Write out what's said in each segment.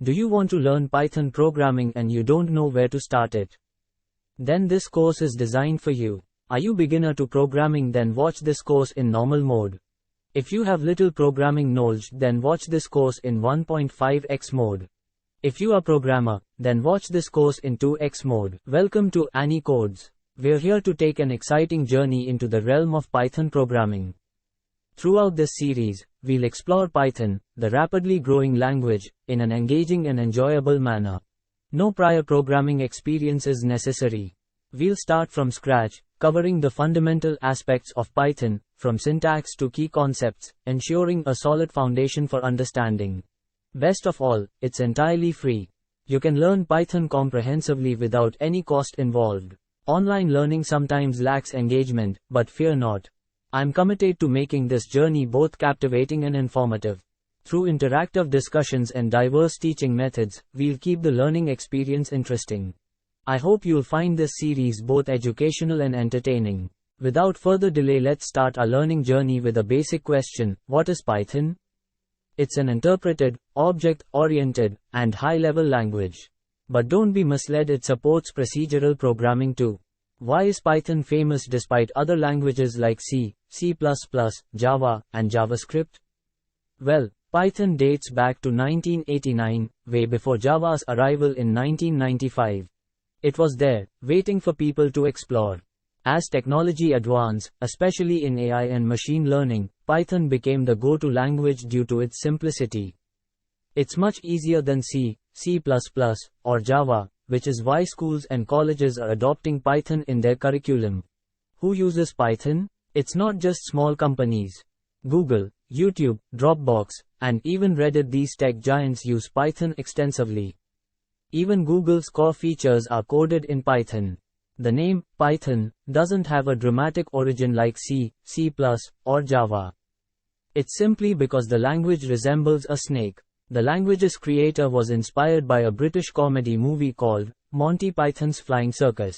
Do you want to learn Python programming and you don't know where to start it? Then this course is designed for you. Are you beginner to programming? Then watch this course in normal mode. If you have little programming knowledge, then watch this course in 1.5x mode. If you are programmer, then watch this course in 2x mode. Welcome to AniCodes. We're here to take an exciting journey into the realm of Python programming. Throughout this series, we'll explore Python, the rapidly growing language, in an engaging and enjoyable manner. No prior programming experience is necessary. We'll start from scratch, covering the fundamental aspects of Python, from syntax to key concepts, ensuring a solid foundation for understanding. Best of all, it's entirely free. You can learn Python comprehensively without any cost involved. Online learning sometimes lacks engagement, but fear not. I'm committed to making this journey both captivating and informative. Through interactive discussions and diverse teaching methods, we'll keep the learning experience interesting. I hope you'll find this series both educational and entertaining. Without further delay, let's start our learning journey with a basic question: what is Python? It's an interpreted, object-oriented, and high-level language. But don't be misled, it supports procedural programming too. Why is Python famous despite other languages like C, C++, Java, and JavaScript? Well, Python dates back to 1989, way before Java's arrival in 1995. It was there, waiting for people to explore. As technology advanced, especially in AI and machine learning, Python became the go-to language due to its simplicity. It's much easier than C, C++, or Java, which is why schools and colleges are adopting Python in their curriculum. Who uses Python? It's not just small companies. Google, YouTube, Dropbox, and even Reddit. These tech giants use Python extensively. Even Google's core features are coded in Python. The name, Python, doesn't have a dramatic origin like C, C++, or Java. It's simply because the language resembles a snake. The language's creator was inspired by a British comedy movie called Monty Python's Flying Circus.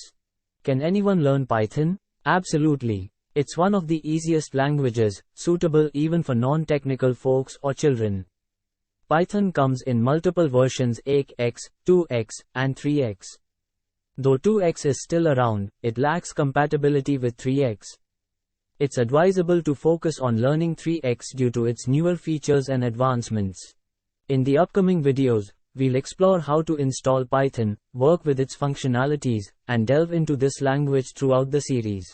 Can anyone learn Python? Absolutely. It's one of the easiest languages, suitable even for non-technical folks or children. Python comes in multiple versions: 8x, 2x, and 3x. Though 2x is still around, it lacks compatibility with 3x. It's advisable to focus on learning 3x due to its newer features and advancements. In the upcoming videos, we'll explore how to install Python, work with its functionalities, and delve into this language throughout the series.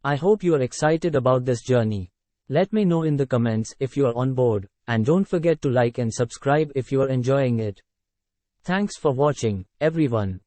I hope you are excited about this journey. Let me know in the comments if you are on board, and don't forget to like and subscribe if you are enjoying it. Thanks for watching, everyone.